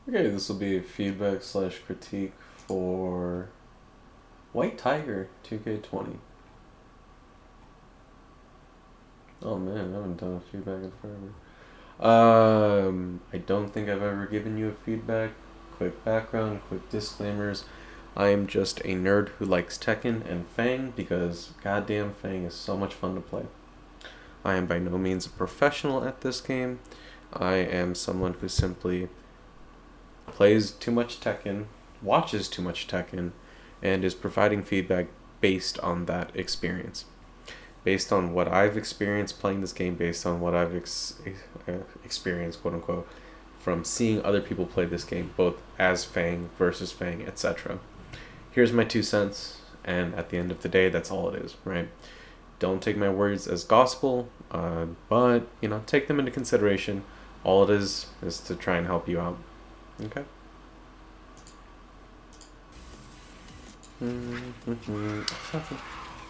Okay, this will be feedback slash critique for whitetiger 2K20. Oh man, I haven't done a feedback in forever. I don't think I've ever given you a feedback. Quick background, quick disclaimers. I am just a nerd who likes Tekken and Feng because goddamn Feng is so much fun to play. I am by no means a professional at this game. I am someone who simply plays too much Tekken, watches too much Tekken, and is providing feedback based on that experience. Based on what I've experienced playing this game, based on what I've experienced, quote unquote, from seeing other people play this game, both as Fang versus Fang, etc. Here's my 2 cents, and at the end of the day, that's all it is, right? Don't take my words as gospel, but take them into consideration. All it is to try and help you out. Okay.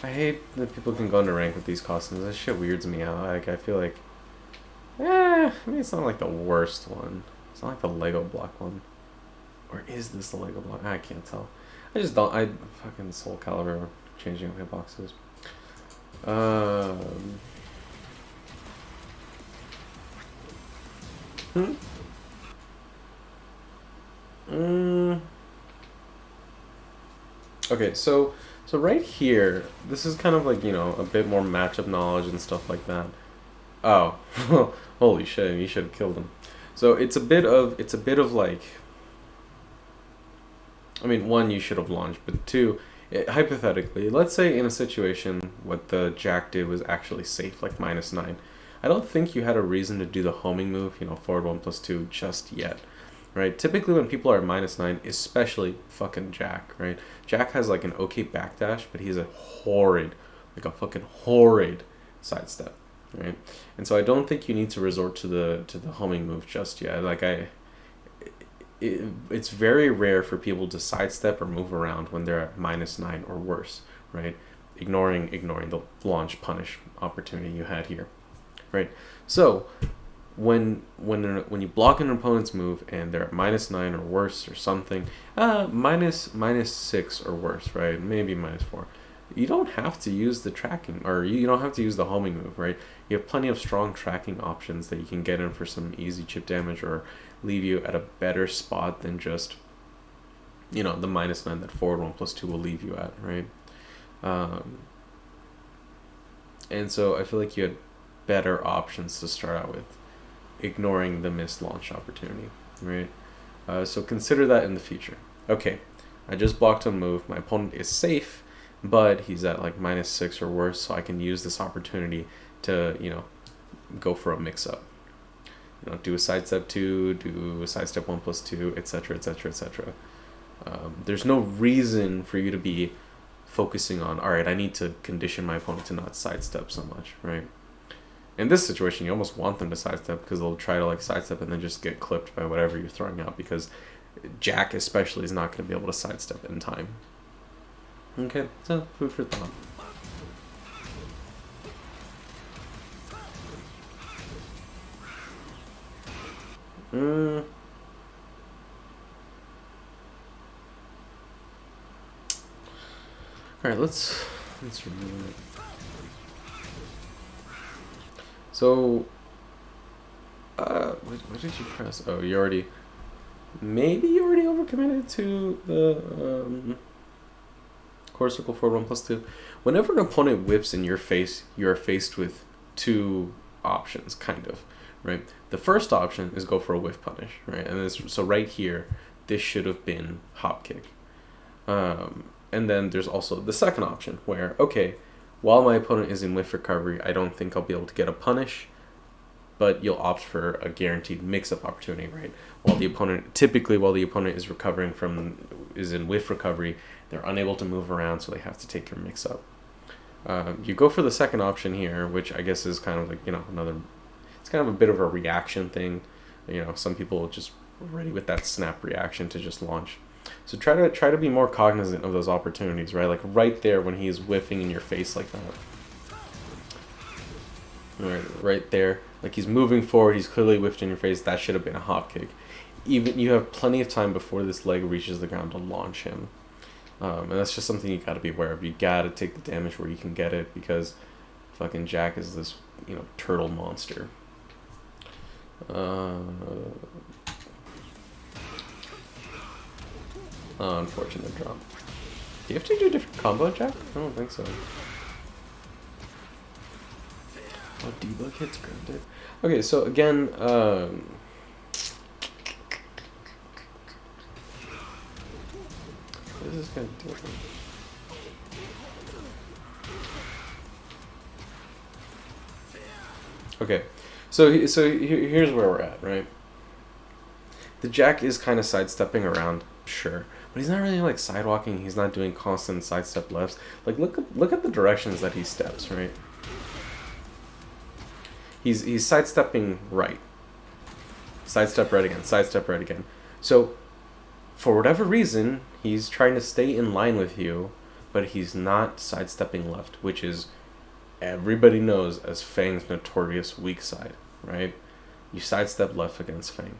I hate that people can go into rank with these costumes. That shit weirds me out. Like I feel like, I mean it's not like the worst one. It's not like the Lego block one, or is this the Lego block? I can't tell. I just don't. I fucking Soul Calibur changing up hitboxes. Hmm. Okay, so right here, this is kind of like a bit more matchup knowledge and stuff like that. Oh, holy shit! You should have killed him. So it's a bit of like. I mean, one, you should have launched, but two, hypothetically, let's say in a situation what the Jack did was actually safe, like -9. I don't think you had a reason to do the homing move, forward 1+2 just yet, right? Typically, when people are -9, especially fucking Jack, right? Jack has like an okay backdash, but he's a horrid, like a fucking horrid sidestep, right? And so I don't think you need to resort to the homing move just yet. It's very rare for people to sidestep or move around when they're at -9 or worse, right? Ignoring the launch punish opportunity you had here, right? So when you block an opponent's move and they're at -9 or worse or something, minus 6 or worse, right? Maybe -4. You don't have to use the tracking, or you don't have to use the homing move, right? You have plenty of strong tracking options that you can get in for some easy chip damage or leave you at a better spot than just the -9 that forward 1+2 will leave you at, right? Um, and so I feel like you had better options to start out with, ignoring the missed launch opportunity, right? So consider that in the future. Okay, I just blocked a move. My opponent is safe, but he's at like -6 or worse, so I can use this opportunity to go for a mix-up. Do a sidestep 2, do a sidestep 1+2, etc., etc., etc. There's no reason for you to be focusing on, all right, I need to condition my opponent to not sidestep so much, right? In this situation, you almost want them to sidestep because they'll try to like sidestep and then just get clipped by whatever you're throwing out, because Jack especially is not going to be able to sidestep in time. Okay, so food for thought. Mm. All right, let's review it. So, what did you press? Oh, maybe you already overcommitted to the core circle forward 1+2. Whenever an opponent whips in your face, you are faced with two options, kind of, right? The first option is go for a whiff punish, right? And so right here, this should have been hop kick. And then there's also the second option where, okay, while my opponent is in whiff recovery, I don't think I'll be able to get a punish, but you'll opt for a guaranteed mix-up opportunity, right? While the opponent is in whiff recovery, they're unable to move around, so they have to take your mix-up. You go for the second option here, which I guess is kind of like it's kind of a bit of a reaction thing. Some people just ready with that snap reaction to just launch. So try to be more cognizant of those opportunities, right? Like right there when he's whiffing in your face like that. Right there. Like he's moving forward, he's clearly whiffed in your face. That should have been a hop kick. even you have plenty of time before this leg reaches the ground to launch him. And that's just something you got to be aware of. You got to take the damage where you can get it, because fucking Jack is this, turtle monster. Unfortunate drop. Do you have to do a different combo, Jack? I don't think so. Oh, debug hits granted. Okay, so again, what is this guy doing? Okay, so here's where we're at, right? The Jack is kind of sidestepping around, sure, but he's not really like sidewalking. He's not doing constant sidestep lefts. Like look at the directions that he steps, right? He's sidestepping right. Sidestep right again, sidestep right again. So, for whatever reason, he's trying to stay in line with you, but he's not sidestepping left, which is, everybody knows as Feng's notorious weak side, right? You sidestep left against Feng,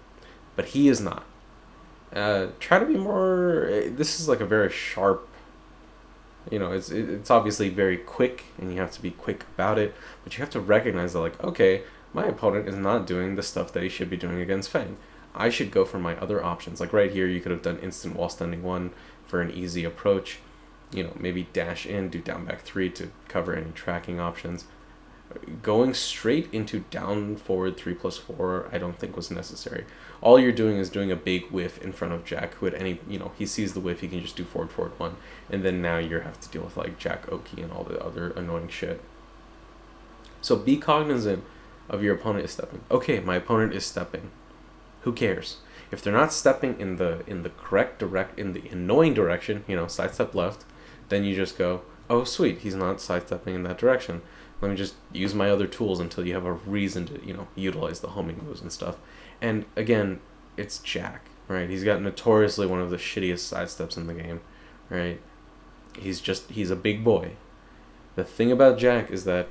but he is not. Try to be more, this is like a very sharp, it's obviously very quick, and you have to be quick about it, but you have to recognize that, like, okay, my opponent is not doing the stuff that he should be doing against Feng. I should go for my other options. Like right here, you could have done instant wall standing 1 for an easy approach. Maybe dash in, do down back 3 to cover any tracking options. Going straight into down forward 3+4, I don't think was necessary. All you're doing is doing a big whiff in front of Jack, who at any, he sees the whiff, he can just do forward 1, and then now you have to deal with like Jack Oki and all the other annoying shit. So be cognizant of your opponent is stepping. Okay, my opponent is stepping. Who cares? If they're not stepping in the annoying direction, sidestep left, then you just go, oh sweet, he's not sidestepping in that direction. Let me just use my other tools until you have a reason to, utilize the homing moves and stuff. And again, it's Jack, right? He's got notoriously one of the shittiest sidesteps in the game, right? He's a big boy. The thing about Jack is that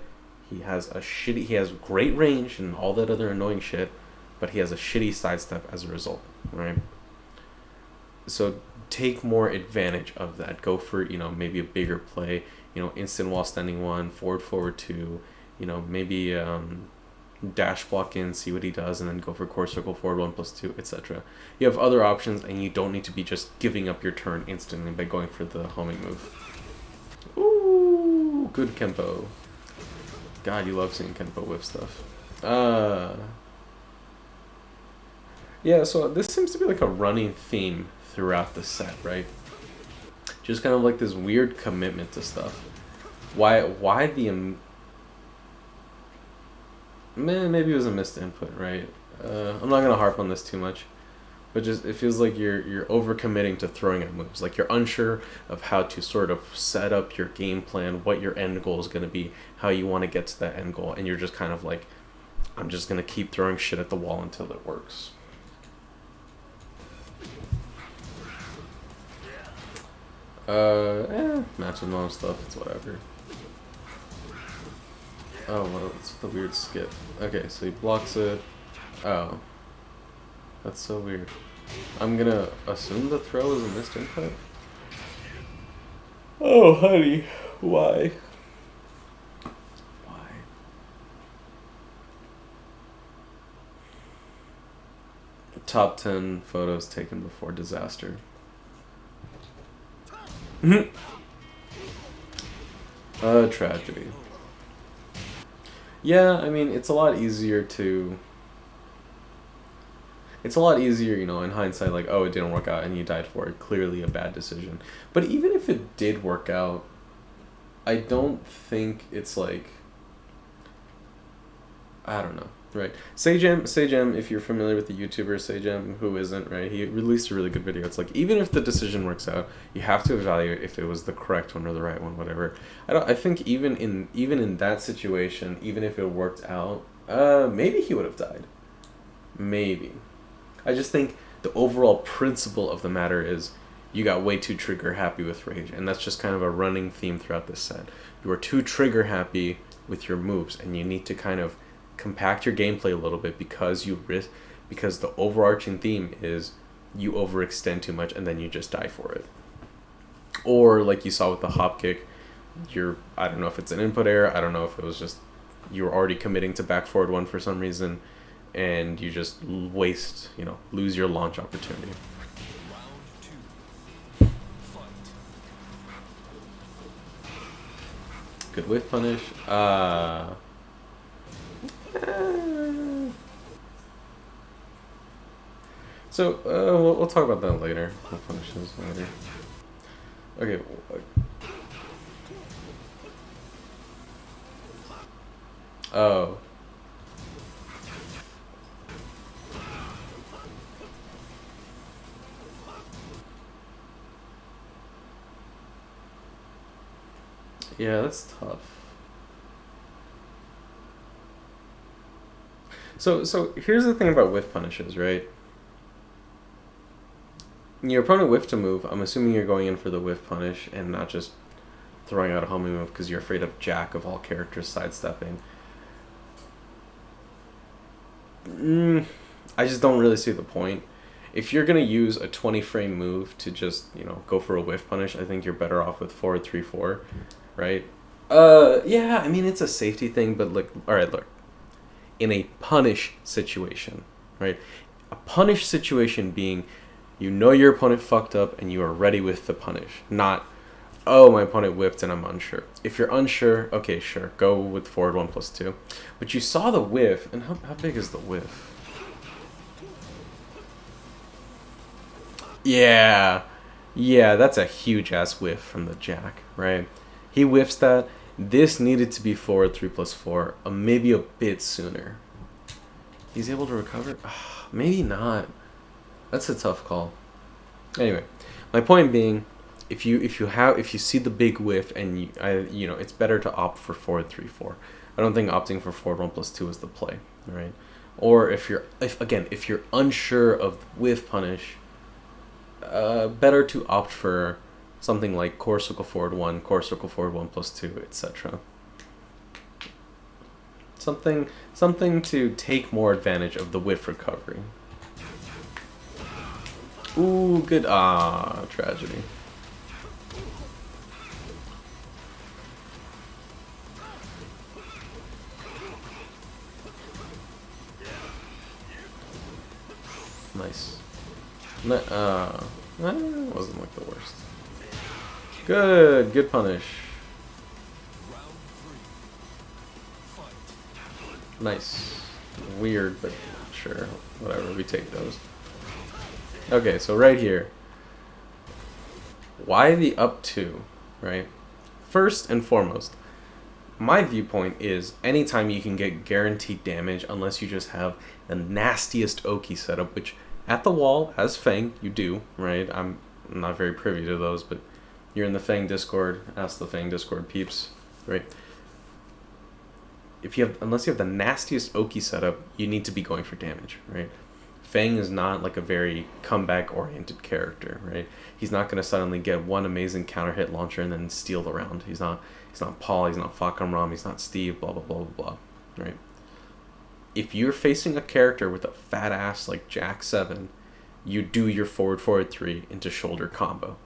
he has great range and all that other annoying shit, but he has a shitty sidestep as a result, right? So take more advantage of that. Go for, maybe a bigger play, instant wall standing 1, forward 2, maybe dash block in, see what he does, and then go for core circle forward 1+2, etc. You have other options, and you don't need to be just giving up your turn instantly by going for the homing move. Ooh, good Kempo. God, you love seeing Kempo whip stuff. Yeah, so this seems to be like a running theme throughout the set, right? Just kind of like this weird commitment to stuff. Why maybe it was a missed input, right? I'm not gonna harp on this too much, but just it feels like you're overcommitting to throwing at moves. Like you're unsure of how to sort of set up your game plan, what your end goal is gonna be, how you want to get to that end goal, and you're just kind of like, I'm just gonna keep throwing shit at the wall until it works. Match with mom stuff, it's whatever. Oh, what's the weird skip? Okay, so he blocks it. Oh. That's so weird. I'm gonna assume the throw is a missed input. Oh, honey. Why? Why? Top 10 photos taken before disaster. Tragedy. Yeah, I mean, it's a lot easier, in hindsight, like, oh, it didn't work out and you died for it. Clearly a bad decision. But even if it did work out, I don't think it's like, I don't know, right? Sagem, if you're familiar with the YouTuber Sagem, who isn't, right? He released a really good video. It's like, even if the decision works out, you have to evaluate if it was the correct one or the right one, whatever. I think even in that situation, even if it worked out, maybe he would have died. Maybe. I just think the overall principle of the matter is you got way too trigger happy with rage, and that's just kind of a running theme throughout this set. You are too trigger happy with your moves, and you need to kind of compact your gameplay a little bit because because the overarching theme is you overextend too much and then you just die for it. Or like you saw with the hop kick, I don't know if it's an input error, I don't know if it was just you were already committing to back forward one for some reason, and you just lose your launch opportunity. Good whiff punish. So we'll talk about that later. We'll finish this later. Okay. Oh. Yeah, that's tough. So here's the thing about whiff punishes, right? Your opponent whiffed a move. I'm assuming you're going in for the whiff punish and not just throwing out a homing move because you're afraid of Jack of all characters sidestepping. I just don't really see the point. If you're gonna use a 20 frame move to just go for a whiff punish, I think you're better off with forward 3-4, right? Yeah, I mean it's a safety thing, but like, all right, look, in a punish situation, right? A punish situation being, your opponent fucked up and you are ready with the punish, not, oh, my opponent whiffed and I'm unsure. If you're unsure, okay, sure, go with forward 1+2. But you saw the whiff, and how big is the whiff? Yeah, that's a huge ass whiff from the Jack, right? He whiffs that. This needed to be forward 3+4, maybe a bit sooner. He's able to recover? Maybe not. That's a tough call. Anyway, my point being, if you see the big whiff and it's better to opt for forward 3-4. I don't think opting for forward 1+2 is the play, right? Or if you're unsure of the whiff punish, better to opt for something like core circle forward 1, core circle forward 1+2, etc. Something to take more advantage of the whiff recovery. Ooh, good. Tragedy. Nice. That wasn't like the worst. Good punish. Nice. Weird, but sure. Whatever, we take those. Okay, so right here. Why the up 2, right? First and foremost, my viewpoint is anytime you can get guaranteed damage, unless you just have the nastiest Oki setup, which at the wall, as Feng, you do, right? I'm not very privy to those, but you're in the Feng Discord, ask the Feng Discord peeps, right? Unless you have the nastiest Oki setup, you need to be going for damage, right? Feng is not like a very comeback-oriented character, right? He's not going to suddenly get one amazing counter hit launcher and then steal the round. He's not Paul, he's not Fakam Ram, he's not Steve, blah, blah, blah, blah, blah, right? If you're facing a character with a fat ass like Jack 7, you do your forward 3 into shoulder combo.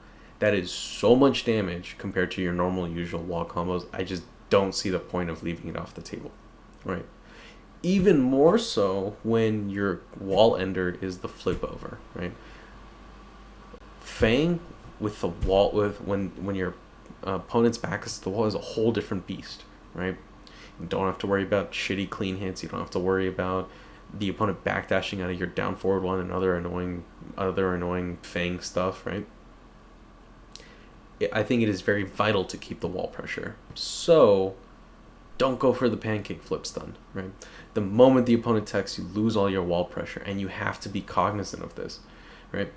That is so much damage compared to your normal usual wall combos. I just don't see the point of leaving it off the table, right? Even more so when your wall ender is the flip over, right? Feng with the wall, when your opponent's back is to the wall, is a whole different beast, right? You don't have to worry about shitty clean hits. You don't have to worry about the opponent backdashing out of your down forward 1 and other annoying Feng stuff, right? I think it is very vital to keep the wall pressure. So don't go for the pancake flip stun, right? The moment the opponent techs, you lose all your wall pressure, and you have to be cognizant of this, right?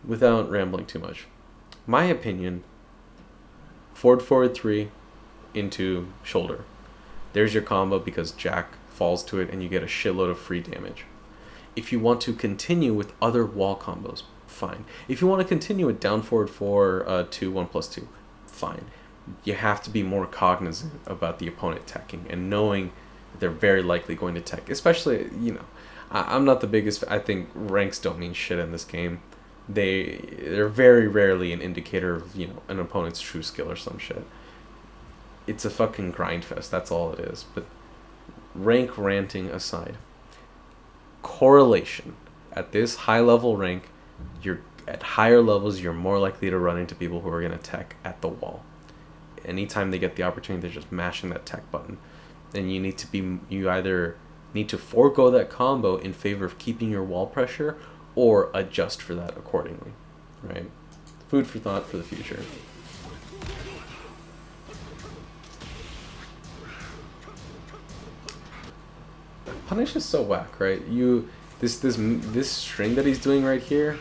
Without rambling too much. My opinion, forward 3 into shoulder. There's your combo because Jack falls to it and you get a shitload of free damage. If you want to continue with other wall combos, fine. If you want to continue with down forward 4, 2, 1+2, fine. You have to be more cognizant about the opponent teching and knowing that they're very likely going to tech. Especially, I'm not the biggest. I think ranks don't mean shit in this game. They're very rarely an indicator of an opponent's true skill or some shit. It's a fucking grind fest. That's all it is. But rank ranting aside, correlation at this high level rank, you're at higher levels. You're more likely to run into people who are gonna tech at the wall. Anytime they get the opportunity, they're just mashing that tech button, and you either need to forego that combo in favor of keeping your wall pressure or adjust for that accordingly, right? Food for thought for the future. Punish is so whack, right? This string that he's doing right here,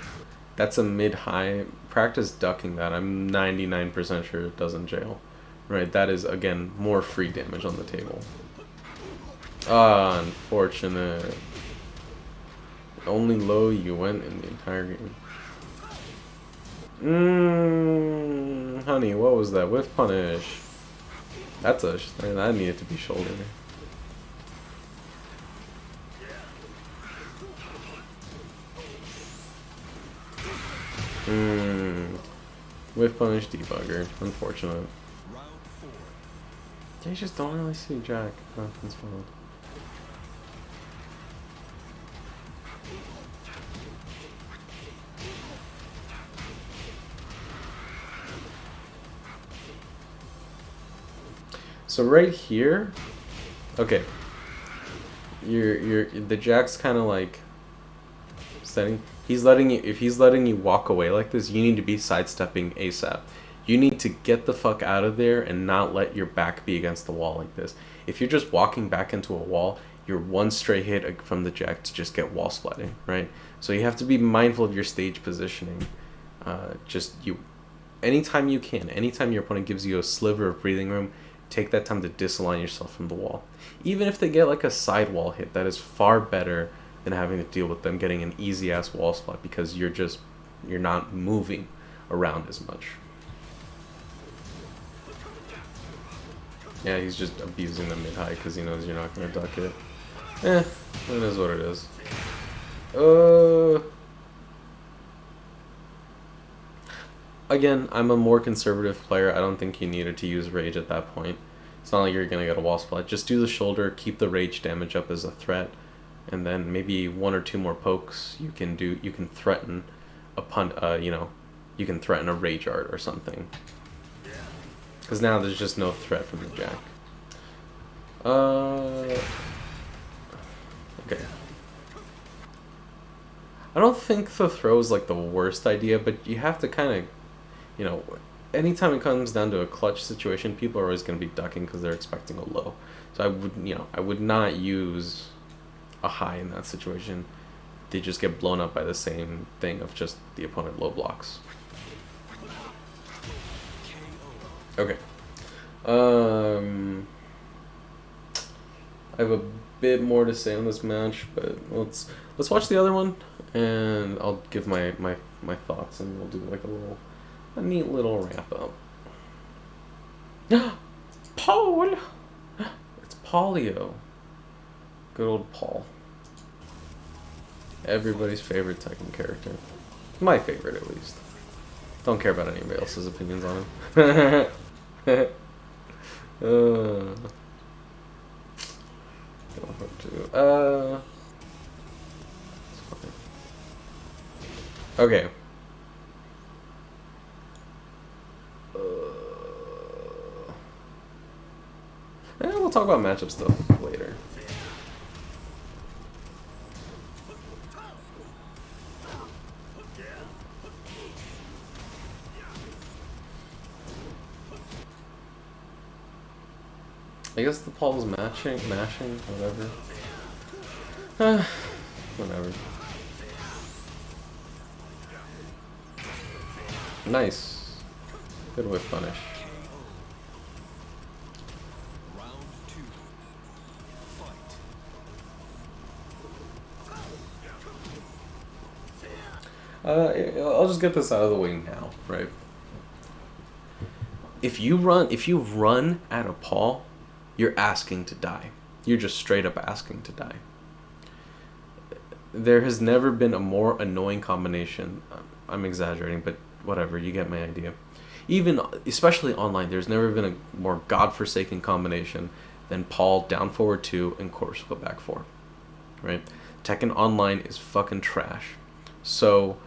that's a mid-high. Practice ducking that. I'm 99% sure it doesn't jail. Right, that is, again, more free damage on the table. Ah, unfortunate. Only low you went in the entire game. Honey, what was that? Whiff punish. That needed to be shoulder. Whiff punish debugger. Unfortunate. Yeah, you just don't really see Jack. Oh, that's wild. So right here, okay, the Jack's kind of like setting. If he's letting you walk away like this, you need to be sidestepping ASAP. You need to get the fuck out of there and not let your back be against the wall like this. If you're just walking back into a wall, you're one stray hit from the Jack to just get wall splatting, right? So you have to be mindful of your stage positioning. Anytime you can, anytime your opponent gives you a sliver of breathing room, take that time to disalign yourself from the wall. Even if they get like a side wall hit, that is far better than having to deal with them getting an easy ass wall splat because you're not moving around as much. Yeah, he's just abusing the mid-high because he knows you're not going to duck it. It is what it is. Again, I'm a more conservative player. I don't think you needed to use rage at that point. It's not like you're going to get a wall splat. Just do the shoulder, keep the rage damage up as a threat, and then maybe one or two more pokes you can threaten you can threaten a rage art or something. Because now there's just no threat from the Jack. Okay. I don't think the throw is like the worst idea, but you have to kind of, anytime it comes down to a clutch situation, people are always going to be ducking because they're expecting a low. So I would not use a high in that situation. They just get blown up by the same thing of just the opponent low blocks. Okay. I have a bit more to say on this match, but let's watch the other one, and I'll give my thoughts, and we'll do like a neat little wrap up. Paul! It's Paulio. Good old Paul. Everybody's favorite Tekken character. My favorite, at least. Don't care about anybody else's opinions on him. Okay. We'll talk about matchup stuff later. I guess the Paul's mashing, whatever. Whatever. Nice. Good whip punish. I'll just get this out of the way now, right? If you run at a Paul, you're asking to die. You're just straight up asking to die. there has never been a more annoying combination. I'm exaggerating, but whatever, you get my idea. Even, especially online, there's never been a more godforsaken combination than Paul down forward 2 and Corsica back 4. Right? Tekken Online is fucking trash. So,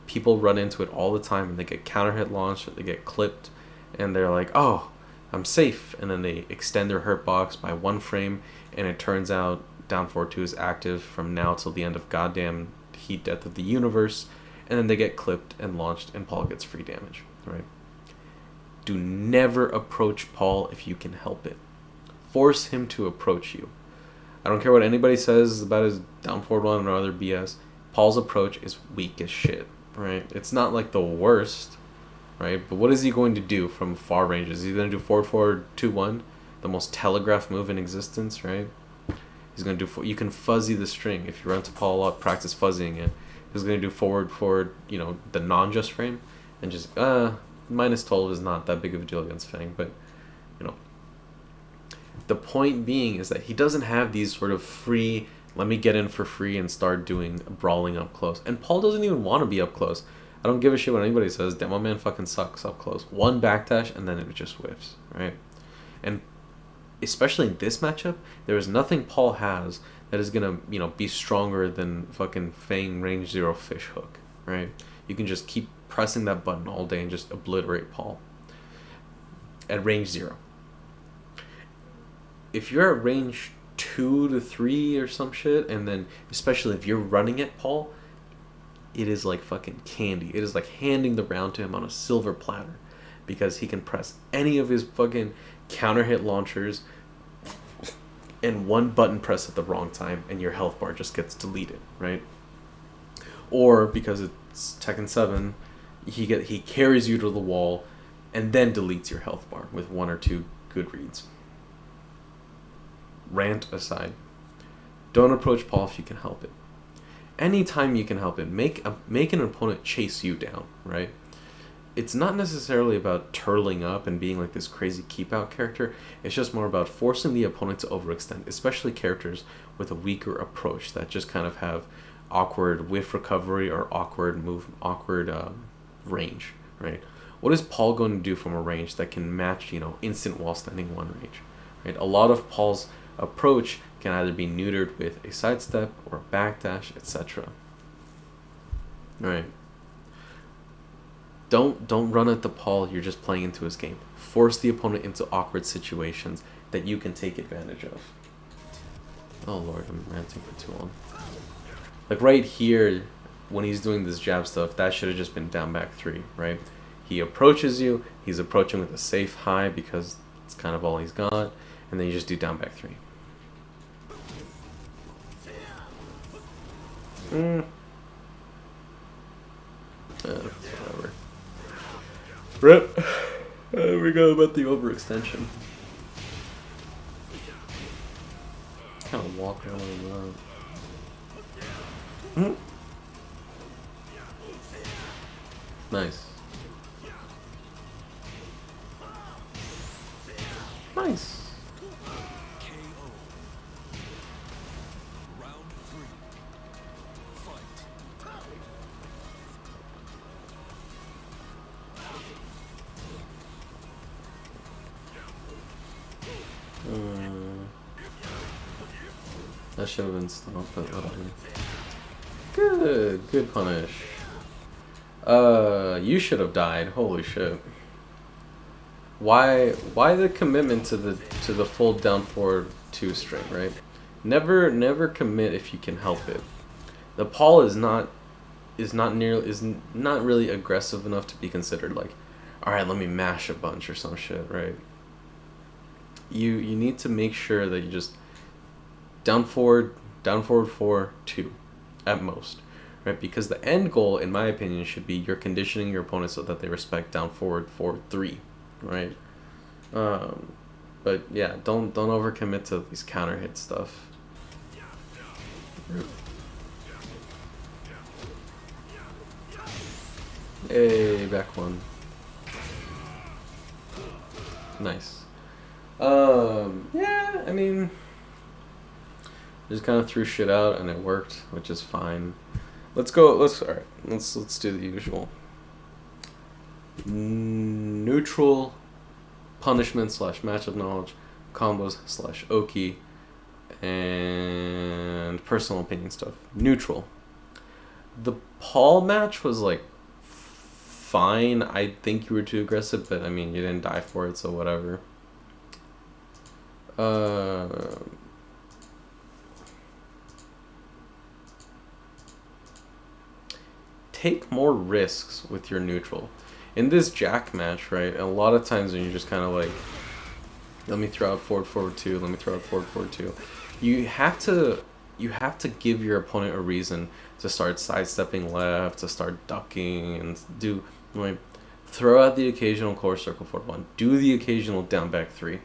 people run into it all the time and they get counter hit launched, or they get clipped, and they're like, oh, I'm safe. And then they extend their hurt box by 1 frame, and it turns out down forward 2 is active from now till the end of goddamn heat death of the universe, and then they get clipped and launched, and Paul gets free damage, right? Do never approach Paul if you can help it. Force him to approach you. I don't care what anybody says about his down forward 1 or other BS. Paul's approach is weak as shit, right? It's not like the worst, right? But what is he going to do from far ranges? Is he going to do forward 2-1, the most telegraphed move in existence, right? He's going to do, you can fuzzy the string. If you run to Paul up, practice fuzzying it. He's going to do forward, the non-just frame, and just, minus 12 is not that big of a deal against Feng, but, the point being is that he doesn't have these sort of free, let me get in for free and start doing brawling up close. And Paul doesn't even want to be up close. I don't give a shit what anybody says. Demo man fucking sucks up close. 1 backdash and then it just whiffs, right? And especially in this matchup, there is nothing Paul has that is gonna, be stronger than fucking Feng range 0 fish hook, right? You can just keep pressing that button all day and just obliterate Paul at range 0. If you're at range 2 to 3 or some shit, and then especially if you're running at Paul, it is like fucking candy. It is like handing the round to him on a silver platter, because he can press any of his fucking counter hit launchers and 1 button press at the wrong time and your health bar just gets deleted, right? Or because it's Tekken 7, he carries you to the wall and then deletes your health bar with 1 or 2 good reads. Rant aside, don't approach Paul if you can help it. Anytime you can help it, make an opponent chase you down, right? It's not necessarily about turtling up and being like this crazy keep out character. It's just more about forcing the opponent to overextend, especially characters with a weaker approach that just kind of have awkward whiff recovery or awkward range, right? What is Paul going to do from a range that can match, instant while standing 1 range, right? A lot of Paul's approach can either be neutered with a sidestep or a backdash, etc. Right. Don't run at the Paul. You're just playing into his game. Force the opponent into awkward situations that you can take advantage of. Oh lord, I'm ranting for too long. Like right here, when he's doing this jab stuff, that should have just been down back 3, right? He approaches you. He's approaching with a safe high because it's kind of all he's got, and then you just do down back 3. Whatever. Rip. There we go about the overextension. Kind of walk around. Nice. Nice. That should have been stopped, but whatever. Good punish. You should have died. Holy shit. Why the commitment to the full down forward 2 string, right? Never commit if you can help it. The Paul is not really aggressive enough to be considered like, alright, let me mash a bunch or some shit, right? You need to make sure that you just down forward 4, 2 at most, right? Because the end goal, in my opinion, should be you're conditioning your opponent so that they respect down forward 4, 3, right? But yeah, don't overcommit to these counter hit stuff. Hey, back 1. Nice. Yeah, I mean, Just kind of threw shit out and it worked, which is fine. Let's go. Alright. Let's do the usual. Neutral, punishment slash matchup knowledge, combos slash Oki, and personal opinion stuff. Neutral. The Paul match was like fine. I think you were too aggressive, but I mean you didn't die for it, so whatever. Take more risks with your neutral. In this Jack match, right, a lot of times when you just kind of like, let me throw out forward 2, let me throw out forward 2, you have to give your opponent a reason to start sidestepping left, to start ducking, and do, like, throw out the occasional core circle forward 1, do the occasional down back 3.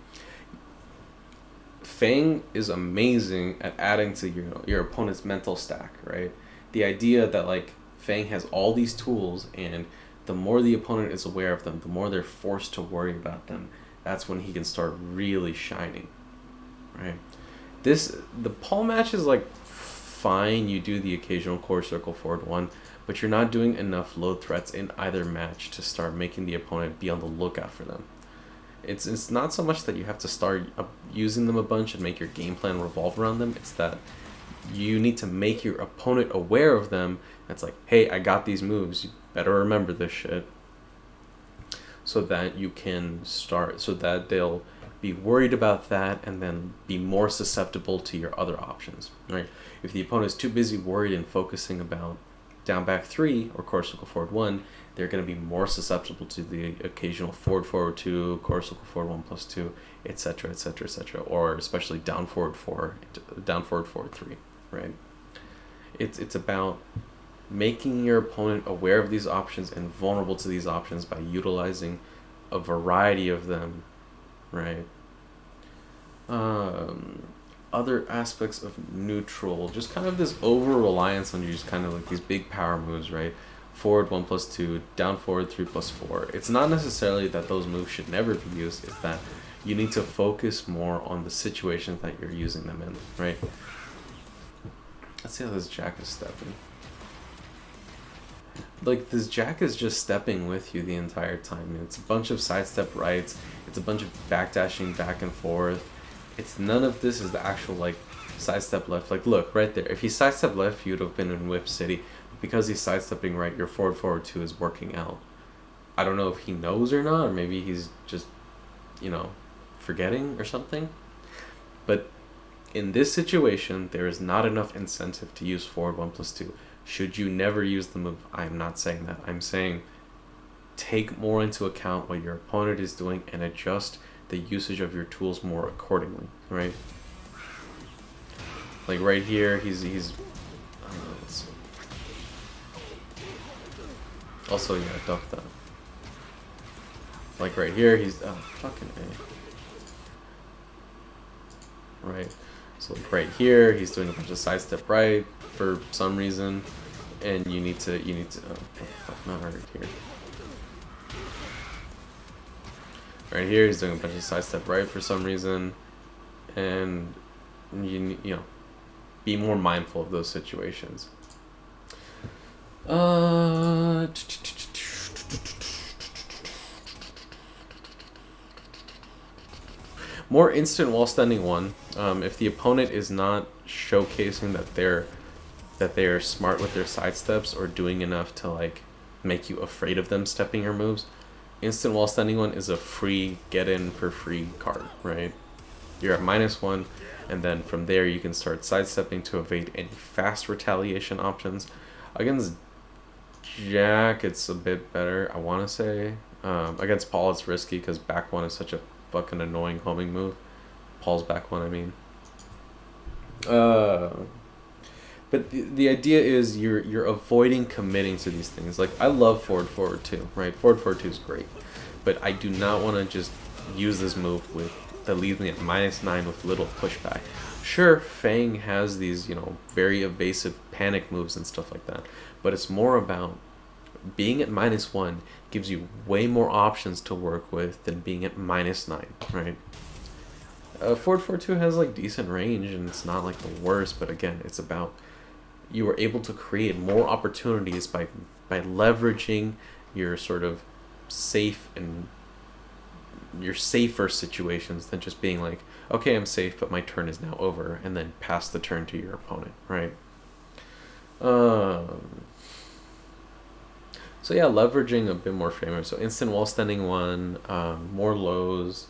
Feng is amazing at adding to your opponent's mental stack, right? The idea that like Feng has all these tools, and the more the opponent is aware of them, the more they're forced to worry about them. That's when he can start really shining, right? The Paul match is like fine. You do the occasional core circle forward 1, but you're not doing enough low threats in either match to start making the opponent be on the lookout for them. It's not so much that you have to start using them a bunch and make your game plan revolve around them. It's that you need to make your opponent aware of them. It's like, hey, I got these moves. You better remember this shit. So that you can start, so that they'll be worried about that and then be more susceptible to your other options, right? If the opponent is too busy worried and focusing about down back 3 or core circle forward 1, they're going to be more susceptible to the occasional forward 2, core circle forward 1 plus 2, etc., etc., etc., or especially down forward 4, down forward 3, right? It's about making your opponent aware of these options and vulnerable to these options by utilizing a variety of them, right? Other aspects of neutral, just kind of this over reliance on you, just kind of like these big power moves, right? Forward 1 plus 2, down forward 3 plus 4. It's not necessarily that those moves should never be used, it's that you need to focus more on the situations that you're using them in, right? Let's see how this Jack is stepping. Like, this Jack is just stepping with you the entire time. It's a bunch of sidestep rights, it's a bunch of backdashing back and forth. It's none of this is the actual, like, sidestep left. Like, look, right there. If he sidestepped left, you'd have been in Whip City. Because he's sidestepping right, your forward 2 is working out. I don't know if he knows or not, or maybe he's just, forgetting or something. But in this situation, there is not enough incentive to use forward 1 plus 2. Should you never use the move? I'm not saying that. I'm saying take more into account what your opponent is doing and adjust the usage of your tools more accordingly, right? Like right here, he's let's see. Also, yeah, duck that. Like right here, he's fucking A. Right. So like right here, he's doing a bunch of sidestep right for some reason, and you need to not right here. Right here, he's doing a bunch of sidestep right for some reason, and you know, be more mindful of those situations. More instant wall standing 1. If the opponent is not showcasing that they're smart with their side steps or doing enough to like make you afraid of them stepping your moves, instant wall standing 1 is a free get in for free card, right? You're at -1, and then from there you can start sidestepping to evade any fast retaliation options. Against Jack, it's a bit better, I want to say. Against Paul, it's risky because back 1 is such a fucking annoying homing move. Paul's back 1, I mean. But the idea is you're avoiding committing to these things. Like, I love forward 2, right? Forward 2 is great, but I do not want to just use this move that leaves me at -9 with little pushback. Sure, Feng has these, very evasive panic moves and stuff like that, but it's more about being at -1 gives you way more options to work with than being at -9, right? Ford 4-2 has like decent range and it's not like the worst, but again, it's about you were able to create more opportunities by leveraging your sort of safe and your safer situations than just being like, okay, I'm safe, but my turn is now over, and then pass the turn to your opponent, right? So yeah, leveraging a bit more framework. So instant wall standing one, more lows,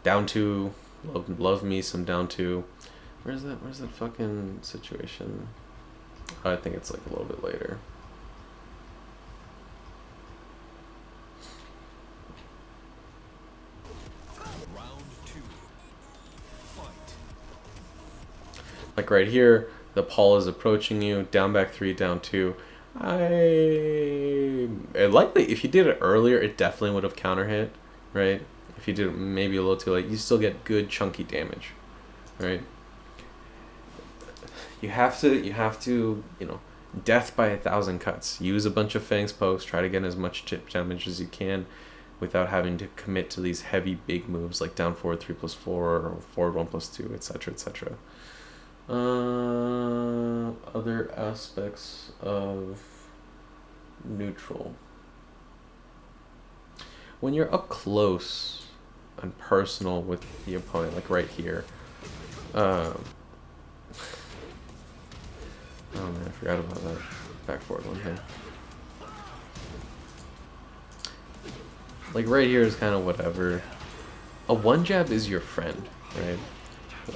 down two, love me some down two. Where's that fucking situation? Oh, I think it's like a little bit later. Like right here, the Paul is approaching you, down back three, down two. Likely, if you did it earlier, it definitely would have counter hit, right? If you did it maybe a little too late, you still get good chunky damage, right? You have to, death by 1,000 cuts. Use a bunch of Feng's pokes, try to get as much chip damage as you can without having to commit to these heavy big moves like down forward 3+4 or forward 1+2, etc., etc. Other aspects of neutral. When you're up close and personal with the opponent, like right here. Oh man, I forgot about that back forward one here. Like right here is kind of whatever. A one jab is your friend, right?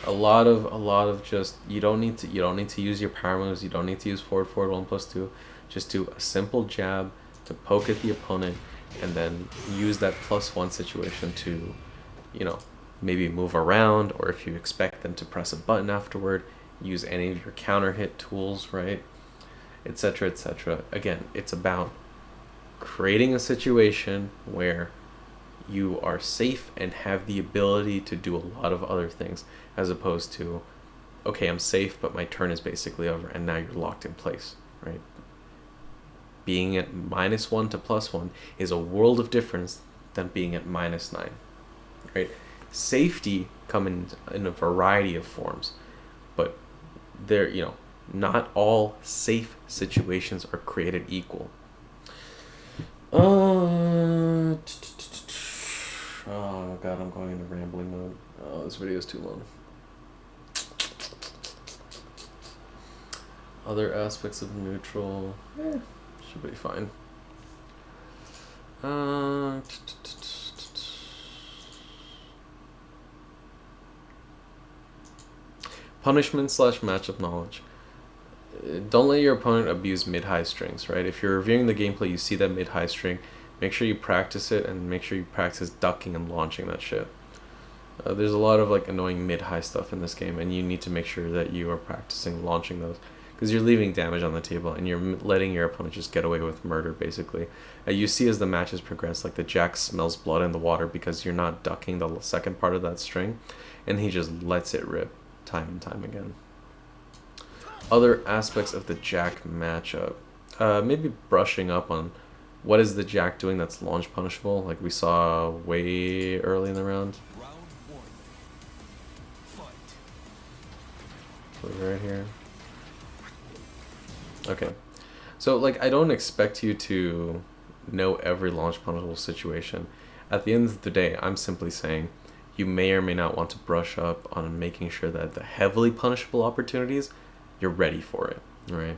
A lot of just you don't need to use your power moves. You don't need to use forward 1+2. Just do a simple jab to poke at the opponent, and then use that +1 situation to, maybe move around, or if you expect them to press a button afterward, use any of your counter hit tools, right? Etc. etc. Again, it's about creating a situation where you are safe and have the ability to do a lot of other things, as opposed to, okay, I'm safe, but my turn is basically over, and now you're locked in place, right? Being at -1 to +1 is a world of difference than being at -9, right? Safety come in a variety of forms, but not all safe situations are created equal. Oh god, I'm going into rambling mode. Oh, this video is too long. Other aspects of neutral, should be fine. Punishment / matchup knowledge. Don't let your opponent abuse mid-high strings, right? If you're reviewing the gameplay, you see that mid-high string, make sure you practice it, and make sure you practice ducking and launching that shit. There's a lot of like annoying mid-high stuff in this game, and you need to make sure that you are practicing launching those, because you're leaving damage on the table and you're letting your opponent just get away with murder, basically. You see as the matches progress, like the jack smells blood in the water because you're not ducking the second part of that string, and he just lets it rip time and time again. Other aspects of the jack matchup. Maybe brushing up on what is the jack doing that's launch punishable, like we saw way early in the round. So right here. Okay. So like I don't expect you to know every launch punishable situation. At the end of the day, I'm simply saying you may or may not want to brush up on making sure that the heavily punishable opportunities, you're ready for it, right?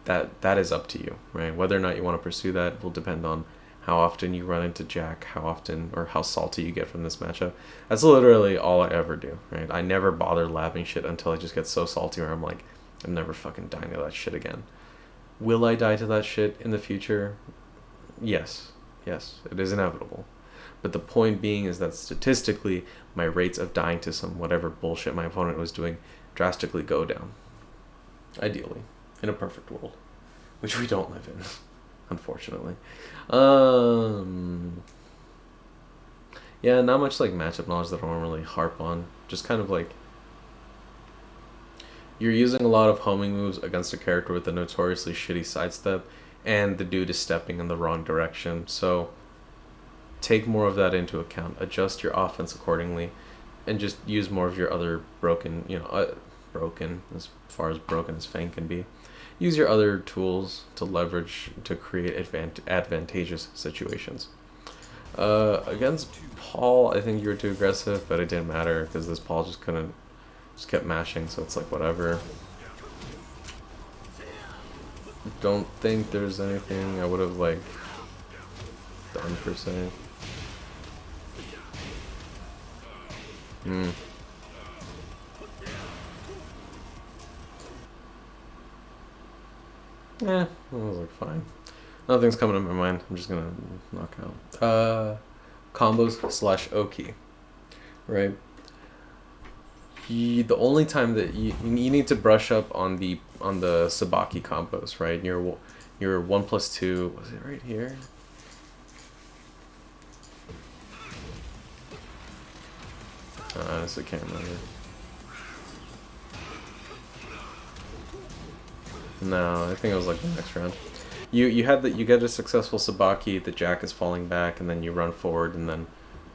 That is up to you, right? Whether or not you want to pursue that will depend on how often you run into jack, how often or how salty you get from this matchup. That's literally all I ever do, right? I never bother labbing shit until I just get so salty where I'm like, I'm never fucking dying to that shit again. Will I die to that shit in the future? Yes, it is inevitable. But the point being is that statistically, my rates of dying to some whatever bullshit my opponent was doing drastically go down. Ideally, in a perfect world, which we don't live in, unfortunately. Yeah, not much like matchup knowledge that I don't really harp on. Just kind of like, you're using a lot of homing moves against a character with a notoriously shitty sidestep, and the dude is stepping in the wrong direction. So take more of that into account, adjust your offense accordingly, and just use more of your other broken, broken, as far as broken as Feng can be. Use your other tools to leverage to create advantageous situations. Against Paul, I think you were too aggressive, but it didn't matter because this Paul just kept mashing, so it's like whatever. Don't think there's anything I would have like done per se. Yeah, that was like fine. Nothing's coming to my mind. I'm just gonna knock out. Combos / Oki, right? The only time that you need to brush up on the Sabaki combos, right? Your 1+2, was it right here? I honestly can't remember. No, I think it was like the next round. You get a successful Sabaki, the Jack is falling back, and then you run forward, and then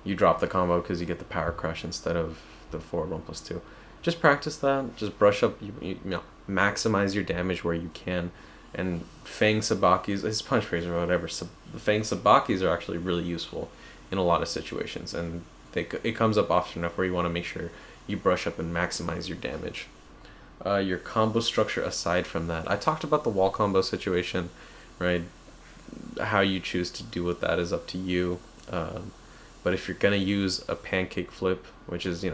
you drop the combo because you get the power crush instead of the forward 1+2. Just practice that. Just brush up. Maximize your damage where you can. And Feng Sabakis, his punch phase or whatever. The Feng Sabakis are actually really useful in a lot of situations, and it comes up often enough where you want to make sure you brush up and maximize your damage. Your combo structure aside from that, I talked about the wall combo situation, right? How you choose to deal with that is up to you. But if you're gonna use a pancake flip, which is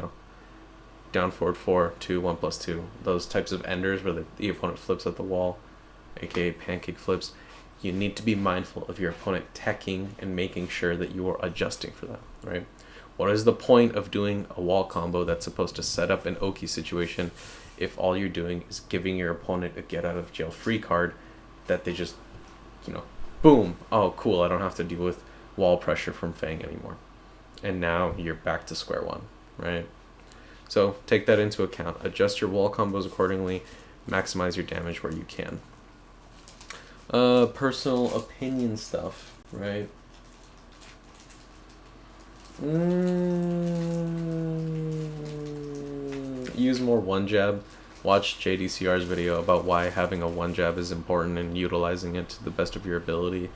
down forward 4, 2, 1+2, those types of enders where the opponent flips at the wall, aka pancake flips, you need to be mindful of your opponent teching and making sure that you are adjusting for that, right? What is the point of doing a wall combo that's supposed to set up an Oki situation if all you're doing is giving your opponent a get out of jail free card that they just, boom, oh cool, I don't have to deal with wall pressure from Feng anymore. And now you're back to square one, right? So take that into account. Adjust your wall combos accordingly. Maximize your damage where you can. Personal opinion stuff, right? Use more one jab. Watch JDCR's video about why having a one jab is important and utilizing it to the best of your ability,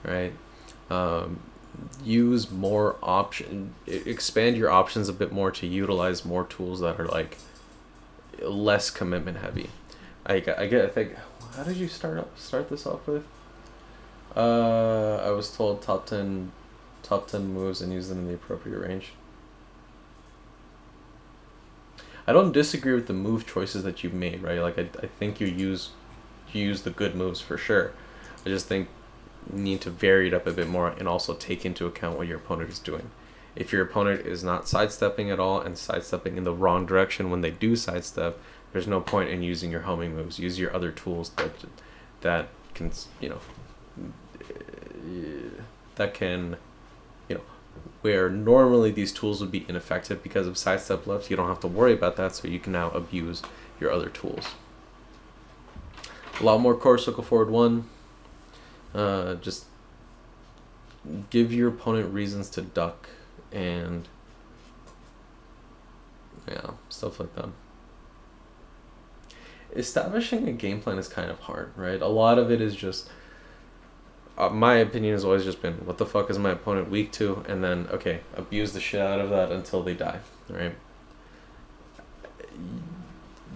right? Use more expand your options a bit more to utilize more tools that are like less commitment heavy. I think, how did you start this off with? I was told top 10 moves and use them in the appropriate range. I don't disagree with the move choices that you've made, right? Like I think you use the good moves for sure. I just think you need to vary it up a bit more and also take into account what your opponent is doing. If your opponent is not sidestepping at all and sidestepping in the wrong direction when they do sidestep, there's no point in using your homing moves. Use your other tools that can where normally these tools would be ineffective because of sidestep left, you don't have to worry about that, so you can now abuse your other tools. A lot more core circle forward 1. Just give your opponent reasons to duck and stuff like that. Establishing a game plan is kind of hard, right? A lot of it is just my opinion has always just been, what the fuck is my opponent weak to? And then, okay, abuse the shit out of that until they die, right?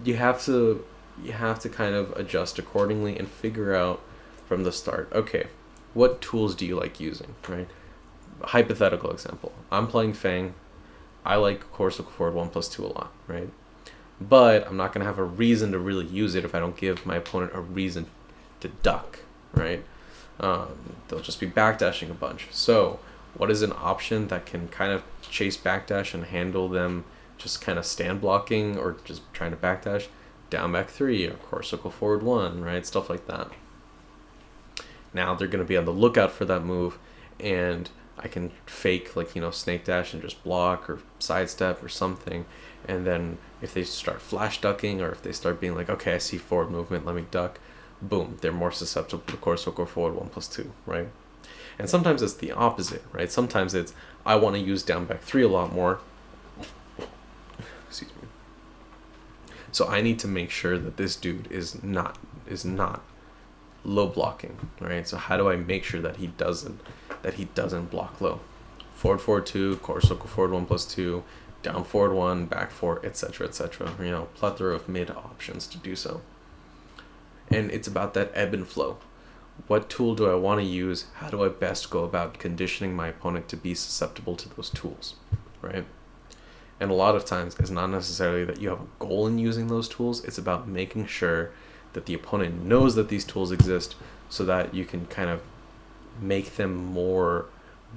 You have to kind of adjust accordingly and figure out from the start, okay, what tools do you like using, right? Hypothetical example, I'm playing Feng, I like core circle forward 1+2 a lot, right? But I'm not going to have a reason to really use it if I don't give my opponent a reason to duck, right? They'll just be backdashing a bunch. So what is an option that can kind of chase backdash and handle them just kind of stand blocking or just trying to backdash? Down back 3 or core circle forward 1, right? Stuff like that. Now they're going to be on the lookout for that move, and I can fake snake dash and just block or sidestep or something. And then if they start flash ducking or if they start being like, okay, I see forward movement, let me duck, boom, they're more susceptible to core circle forward 1+2, right? And sometimes it's the opposite, right? Sometimes it's, I want to use down back 3 a lot more. Excuse me. So I need to make sure that this dude is not low blocking, right? So how do I make sure that he doesn't block low? Forward forward 2, quarter circle forward 1 plus 2, down forward 1, back 4, etc., etc. You know, plethora of mid options to do so. And it's about that ebb and flow. What tool do I want to use? How do I best go about conditioning my opponent to be susceptible to those tools, right? And a lot of times it's not necessarily that you have a goal in using those tools. It's about making sure that the opponent knows that these tools exist so that you can kind of make them more,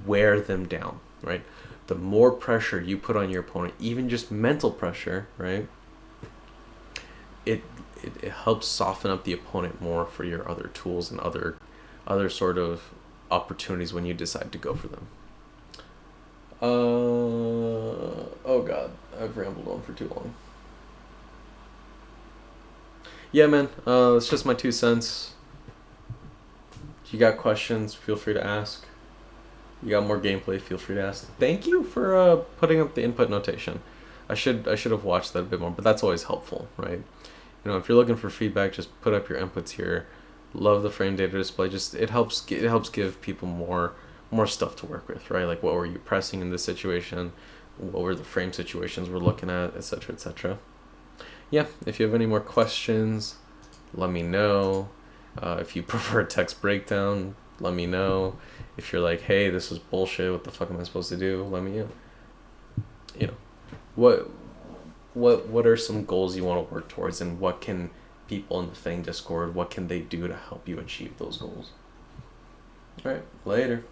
wear them down, right? The more pressure you put on your opponent, even just mental pressure, right? It helps soften up the opponent more for your other tools and other sort of opportunities when you decide to go for them. Oh god, I've rambled on for too long. Yeah, man, it's just my 2 cents. If you got questions, feel free to ask. You got more gameplay, feel free to ask. Thank you for putting up the input notation. I should have watched that a bit more, but that's always helpful, right? You know, if you're looking for feedback, just put up your inputs here. Love the frame data display. Just it helps give people more stuff to work with, right? Like, what were you pressing in this situation? What were the frame situations we're looking at, etc., etc. Yeah, if you have any more questions, let me know. If you prefer a text breakdown, let me know. If you're like, hey, this is bullshit, what the fuck am I supposed to do? Let me know. You know, what are some goals you want to work towards, and what can people in the Feng Discord, what can they do to help you achieve those goals? All right, later.